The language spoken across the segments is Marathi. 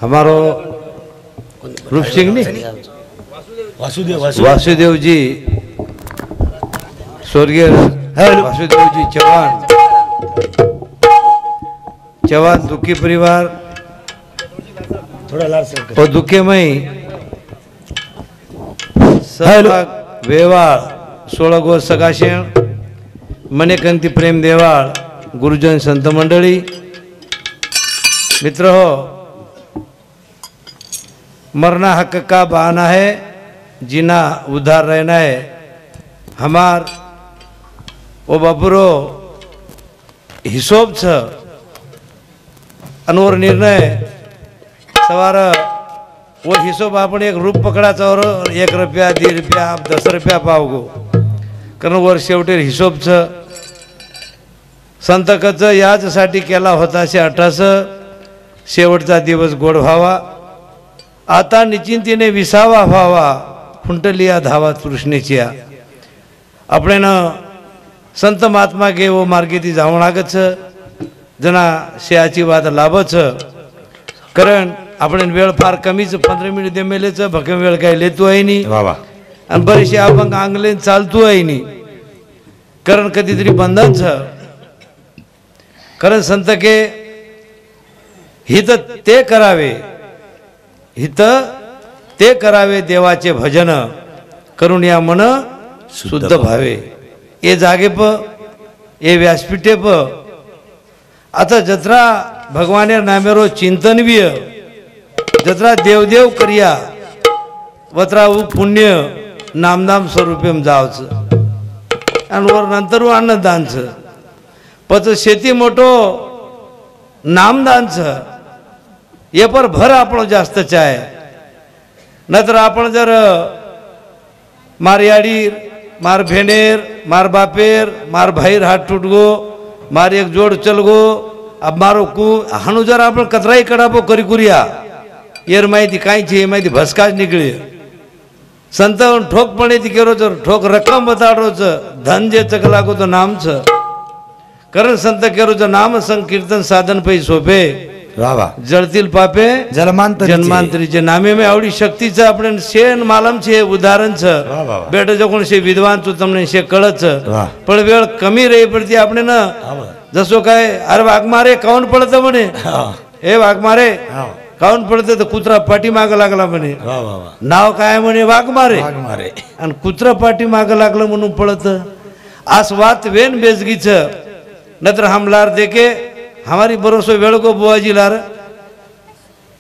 हमारो रूप सिंह नहीं वासुदेव जी स्वर्गीय वासुदेव जी चौहान दुखी परिवार और दुखेमय सहभाग वेवाळ 16 गो सगाशेण मणिकंती प्रेम देवाळ गुरुजन संत मंडली मित्र हो, मरना हक का बहाना है, जीना उधार रहना है। हमार वो बापुरो हिशोब छ अनवर निर्णय सवार वो हिशोब आपण एक रूप पकडाचा और 1 रुपया 2 रुपया 10 रुपया पावगो कारण वर शेवटी हिशोब छ संत कच याचसाठी केला होता 18 शेवटचा दिवस गोड व्हावा आता निश्चिंतीने विसावा व्हावा खुंटलिया धावा तृष्णेची आपण संत महात्मा गे वो मार्गे ती जावं लागत जना शेयाची वाद लाभच कारण आपण वेळ फार कमीच 15 मिनिट दे मेलेच भक्कम वेळ काय लेतो आहे नी आणि बरेचसे आपण आंगले चालतो आहे नी कारण कधीतरी बंधन छ कारण संत के हित ते करावे हित ते करावे देवाचे भजन करून या मन शुद्ध भावे ये जागे प ये व्यासपीठे प आता जत्रा भगवाने नामेरो चिंतनवीय जत्रा देवदेव करिया वत्रा पुण्य नामनाम स्वरूपेम जावच आणि वर नंतर अन्नदानच पच शेती मोठो नामदानच ये पर भर आपण जास्त चाय नंतर आपण जर मार याडीर मार भेनेर मार बापेर मार भाईर हात टूटगो मार एक जोड चलगो अब मारो कु हाणू जर आपण कचराई कडापो करी कुरिया येर माहिती कायची माहिती भस्काच निकळे संत ठोकपणे ती केरो तर ठोक रक्कम बताडोच धन जे चक लागो तो नामच कारण संत केरो जो नाम संकीर्तन साधन पै सोपे जळतील पापे जन्मांतरीचे नामे में आवडी शक्तीचं आपण शेन मालम छे उदाहरण छ बेटा जो कोण शे विद्वान तू तमने शे कळच पण वेळ कमी रे पडती आपण ना जसो काय अरे वाघ मारे काऊन पडत म्हणे हे वाघ मारे काऊन पडत तर कुत्रा पाठी माग लागला म्हणे नाव काय म्हणे वाघ मारे आणि कुत्रा पाठी माग लागलं म्हणून पडत आस वात वेन बेजगीच नत्र हमलार देखे हमारी भरोसे वेळ को बुआजी लार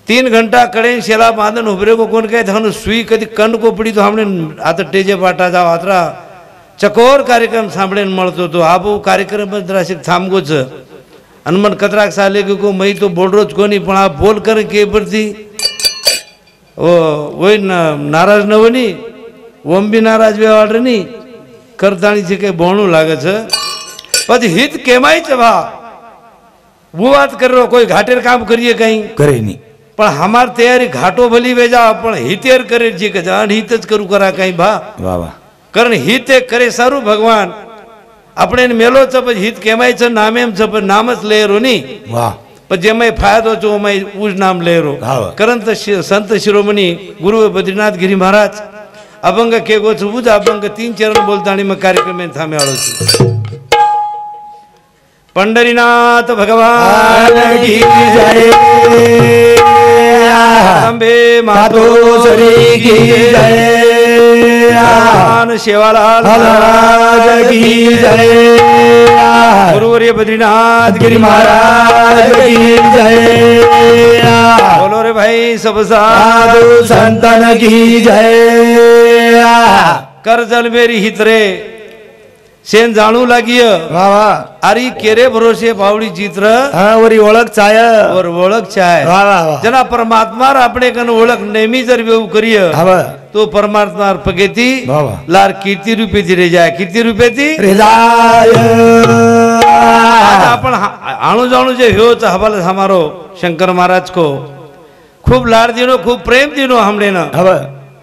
3 घंटा कड़े शेला बांधन उभरे को कोण काय धन सुई कधी कंड को पड़ी तो हमने आता टेजे पाटा जाव आतरा चकोर कार्यक्रम सांभळेन मळतो तो आबो कार्यक्रम जराशी थांबगोच हनुमान कतराक साले को मई तो बोल रोज कोनी पण आ बोल कर के परती ओ वय नाराज नवनी ओम भी नाराज वेवाडनी करताणी जे के बोणू लागे छ પછી हित केमाई छ भा वो बात कर रो कोई घाटेर काम करिए कहीं करे नहीं पण हमार तैयारी घाटो भली वेजा पण हितेर करे जी के जान हितच करू करा कहीं भा वाह वाह कारण हिते करे सारू भगवान આપણે મેલો છે પછી હિત કેમાય છે નામેમ છે પણ નામ જ લેરો ની વાહ પણ જેમાં ફાયદો છો ઓમાં ઉજ નામ લેરો કરંત સંત શિરોમણી ગુરુ બદ્રીનાથ गिरी महाराज अभंग के गो છું જ अभंग 3 चरण बोलताणी में कार्यक्रम में थामे आलो છું पंढरीनाथ भगवान की जय अंबे मातोश्री की जय सेवालाल महाराज की जय गुरुवर्य बद्रीनाथ गिरी महाराज की जय बोलो रे भाई सब साधु संतन की जय कर जल मेरी हितरे शेन जाणू लागिय वाह वाह अरे केरे भरोसे बावडी चित्र हां वरी ओळख चाय और ओळख चाय वाह वाह जना परमात्मा आपणे कन ओळख नेहमी जर वेव करिय तो परमात्मा पगेती लार कीर्ती रूपे ती रे जाय कीर्ती रूपे ती रे जाय आपण आणू जाणू जे हो च हवाल हमारो शंकर महाराज को खूब लाड दिनो खूब प्रेम दिनो हमने न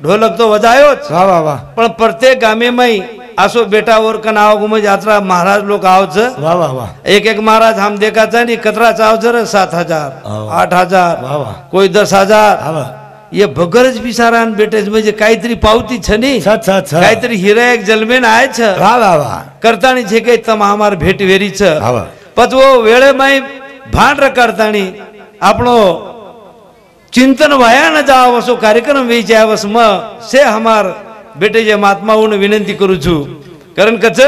ढोलक तो बजायो वाह वाह वाह पण प्रत्येक गामे में असो बेटावर का नाव गुमज यात्रा महाराज लोग आवच वाह वाह वाह एक महाराज हम देखा नहीं कतरा चावचर 7,000 8,000 वाह वाह कोई 10,000 वाह ये भगरच बिसारा बेटे म्हणजे काहीतरी पावती छ नी सच सच काहीतरी हिरा एक जलमेन आहे छ वाह वाह वाह करतानी छे के तम हमार भेट वेरी छ वाह पत वो वेळे माई भांड करतानी આપણો चिंतन वाया न जाव असो कार्यक्रम वेचे आवस म से हमार बेटे जे महात्माओं विनंती करू छु कारण कच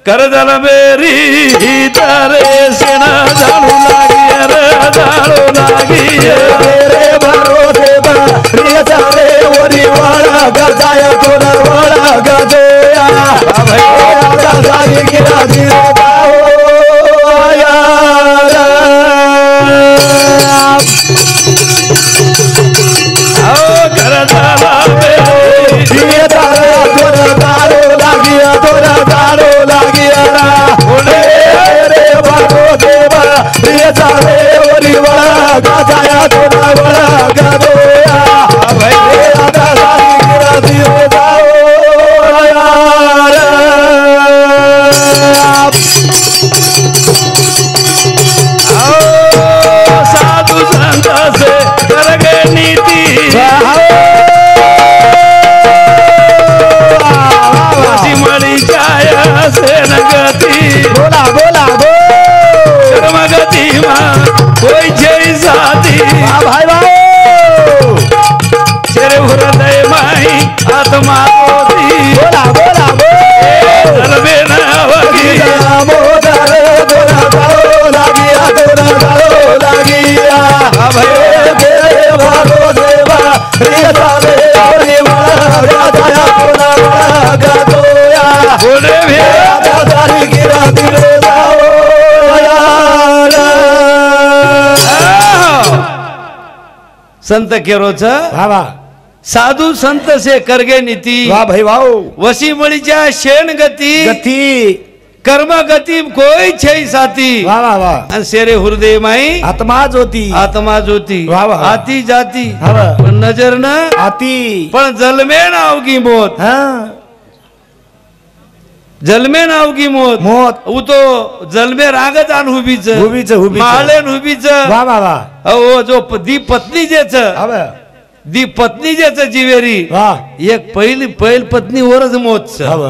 कर दल मेरी तारे सेना जाणू लागी रे जाणू लागी रे भरोसे रे चाले ओरी वाळा गजाय कोना वाळा गजया भाई आता जागी गिरा दिरे बाओ यार आओ कर दल मेरी रे तारे तोरा दारो लागिया तोरा दारो लागिया ओरे रे भरोसे रे चाले ओरी वाळा गजाय कोना वाळा गजया भाई आता जागी गिरा दिरे बाओ यार आओ साधु संत से कर गए नीति मणि छाया से नगति बोला बोला बो कर्म गति मां कोई जय साथी भाई भाई तेरे हृदय माई आत्मा होती बोला बोला बो दलबे न वगी मोदर दोरा दारो लागिया दोरा दारो लागिया भाई तेरे भारो देवा रे साले ओरे वाला राजा कोना वाला गदोया बोले भी दादारी गिरा दिले जाओ यार संत केरो छ बाबा साधू संत से करगे नीति वाह भाई वाह वसी मळीच्या शेण गती गती कर्म गती कोई छै साथी वाह वाह वाह आणि शेरे हृदय माई आत्मा ज्योती आत्मा ज्योती वाह, वाह, वाह. आती जाती हा. पण नजर न आती पण जलमे नावगी मोत हाँ जलमे नावगी मोत मोत उ तो जलमे रागत आन हुबीच हुबीच, हुबीच. माळेन हुबीच वाह वाह वाह ओ जो दी पत्नी जेच अब दी पत्नी जेच जीवेरी वाह एक पहिल पत्नी वरच मोत अब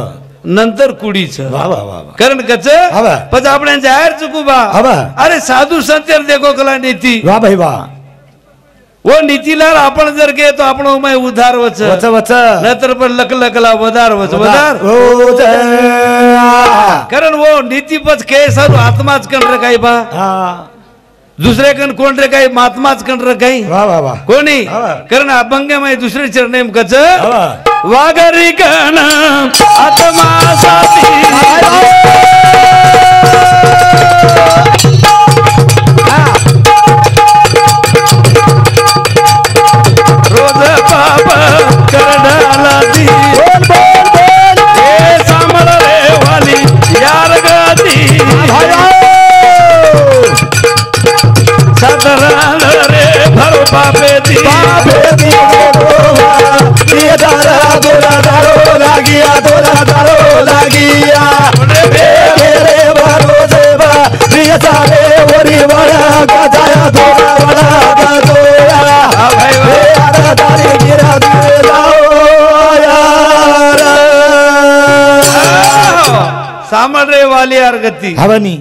नंतर कुडीच वाह वाह वाह कारण कच हवा. पण आपण जाहीर चुकू बा हवा. अरे साधू संतेर देखो कला नीती वाह भाई वाह वो नीतीला आपण जर गे तो आपण उमाय उधार वच वच वच नंतर पण लकलकला वधार वच वधार ओ कारण वो नीती पच के सर आत्माच कण रे काही बा हाँ दुसरे कण कोण रे काही महात्माच कण रे काही वाह वाह वाह कोणी हवा. कारण अभंगमय दुसरे चरणेम कच हवा. वागरी कण आत्मा साथी रोज पाप करडाला दी हे सांभाळ रे वाली यार गादी सदरान रे भरो पापे दी दोरा दारो लागिया दोरा दारो लागिया तेरे भरोसे बा प्रिय सारे ओरी वाला गजाया दोरा वाला गजोया भाई रे आदा दारी गिरा दिए जाओ यार सांभाळ रे वाली यार गती हवनी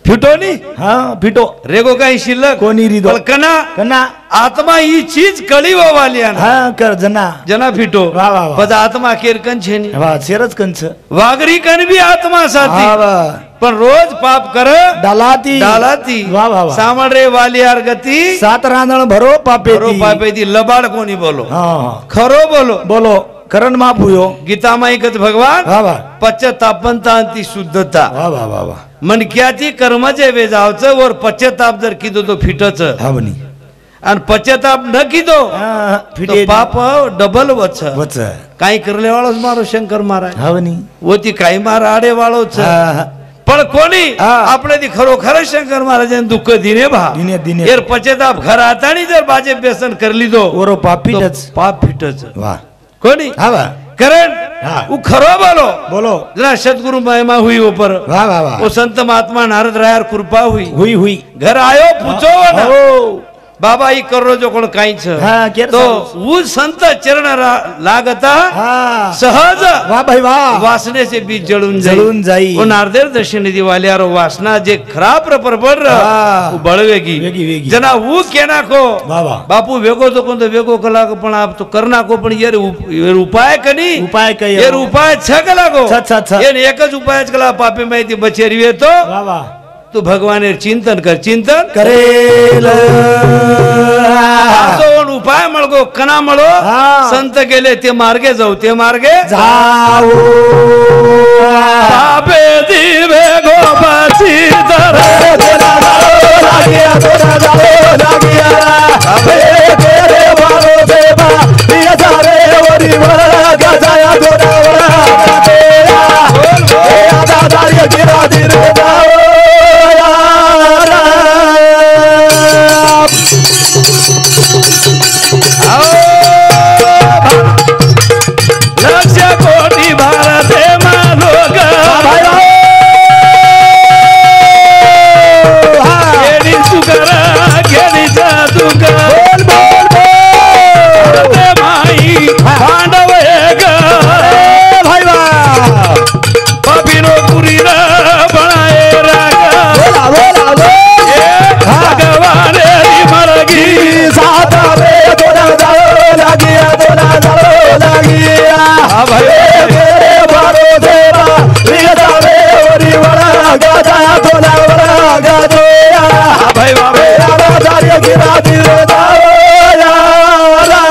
फिटोनी हाँ फिटो रेगो काही शिल्लक कोणी रिदो पण कना कन्ना आत्मा ही चीज कळी वाली हाँ कर जना जना फिटो वाह, वाह, वाह. पद आत्मा केर कन छेनी वाह शेरच कंच वागरी कन भी आत्मा साथी हाँ वाह पण रोज पाप कर डालाती डालाती वाह वाह वाह सांभाळ रे वाली यार गती सात रांदण भरो पापे खरो पापे ती लबाड कोणी बोलो हाँ खरो बोलो बोलो करण माप हुयो गीता माई कच भगवान वाह वाह पश्चातापंता ती शुद्धता वाह वाह वाह वाह मनक्याची कर्मचे वेजावचं वर पश्चाताप जर किदो तो फिटच हवनी आणि पश्चाताप न किदो हाँ तो फिटे पाप डबल वच वच काही करले वाळोच मारो शंकर महाराज हवनी वो ती काही मार आडे वाळोच हाँ पण कोणी हा. આપણે ती खरोखर शंकर महाराजांनी दुःख दिने भा दिने दिने एर पश्चाताप घर हातानी जर बाजे व्यसन कर लिदो ओरो पापीटच पाप फिटच वाह कोणी हा वाह कारण हाँ। वो खरो बोलो बोलो जना सतगुरु महिमा हुई ऊपर वाह वाह वाह वो संत महात्मा नारद रायर कृपा हुई हुई हुई घर आयो पूछो ना हो बाबा ई करो जो कोण काई छ हाँ, केर तो सारू? वो संत चरण लागता हाँ सहज वाह भाई वाह वासने से बीज जळून जळून जाई. वो नारदेर दर्शन निधी वाल्यारो वासना जे खराब रपर हाँ. वो बळवेगी वेगी, वेगी. जना वो के नाखो वाह वाह बापू वेगो तो कोण तो वेगो कलाक पण आप तो कर नाखो पण ये उपाय कनी उपाय कई ये उपाय छ कलाको छ. ये एकच उपायच कला पापी माहिती बचेरवे तो वाह वाह तू भगवानेर चिंतन कर चिंतन करेल असोन उपाय मळगो कना मळो हा. संत गेले ते मार्गे जाऊ ते मार्गे जाओ बाबे दिवे गोपाची दर लागिया तोरा जाओ लागिया अबे तेरे वालो देवा दिया सारे ओरी वरा गजाया तोरा वरा तेरा ए आदादारी गिरा दिरे जाओ लक्ष कोटी भारत मालोग गेली सुकरा गेली जादूगा माई पांडव एक भाई वाह पपिनो पुरी बनाए रागा बोला भगवान मरगी साता रे तोरा जाओ लागिया तोरा जाओ लागिया भाई तेरे बारो देवा रिया रे ओरी वरा गजाया तोरा वरा गजोया भाई बाबे आदादारी गिरा दिरे जाओ यारा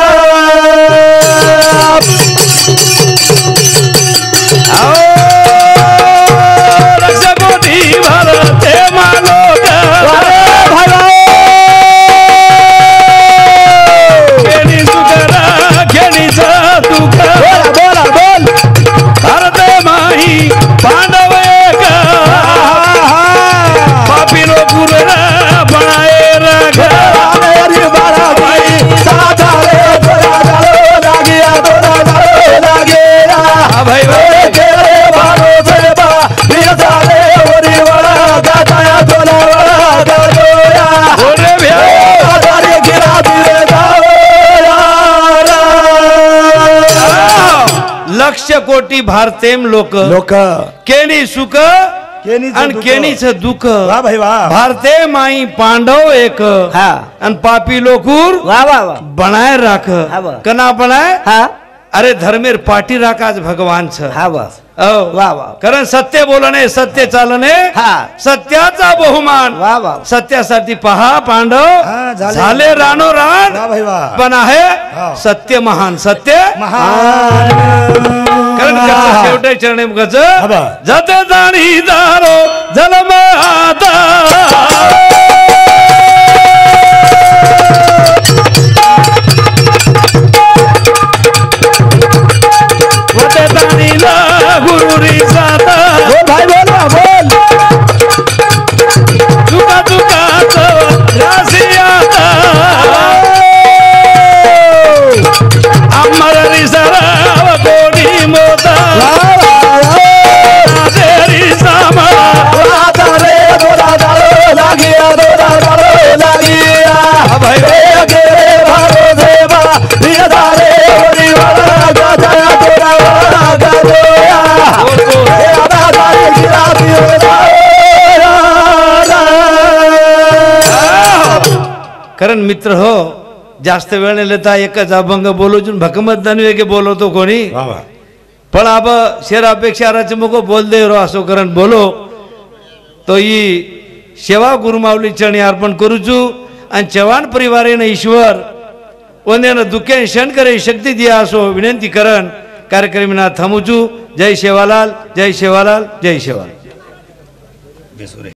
लक्ष कोटी भारत मालोग गेली सुकरा गेली जादूगा बोला बोल भारत माही पांडव एक पापीनो पुरा बनाए रागा मेरी बारा भाई साता रे तोरा जाओ लागिया तोरा जाओ लागिया भाई तेरे बारो देवा रिया रे ओरी वरा गजाया तोरा वरा गजोया बोले भैया आदादारी गिरा दिरे जाओ यारा लक्ष कोटी भारतेम लोक लोक केनी सुख केनीचं आणि दुःख. केनीचं दुःख वाह भाई वाह भारते माई पांडव एक हा आणि पापी लोकूर वाह वाह वाह बनाए राख हा बा. कना बनाए हा अरे धर्मेर पाठी राख आज भगवान छ हा बस औ. वाह वाह कारण सत्य बोलणे सत्य चालणे हा सत्याचा बहुमान वाह वाह सत्यासाठी पहा पांडव हा, झाले. झाले रानो रान वाह भाई वाह पण आहे हा. सत्य महान सत्य महान कारण कसं शेवटे चरणे गज बा. जत जाणी दारो जन्म आता वते ताणीला गुरुरी जाता बोल भाई बोल तुका तुकाच राशी आता अमर रिसराव कोणी मोता तेरी सामा रे तोरा जाओ लागिया तोरा जाओ लागिया भाई तेरे बारो देवा रिया रे ओरी वरा गजाया तोरा वरा गजोया आदादारी गिरा दिरे जाओ कारण मित्र हो जास्त वेळ नाही लेता एकच अभंग बोलून भकमत दानवे बोलवतो कोणी पण अब शेरापेक्षा रचमुको बोल दे रो असो करण बोलो तो ई सेवा गुरुमावली चरणी अर्पण करूचू आणि चव्हाण परिवारेनं ईश्वर ಒಂದೇನ दुखे क्षण करे शक्ती दिया असो विनंती करण कार्यक्रमीना थांबूचू जय शेवालाल जय शेवालाल जय शेवालाल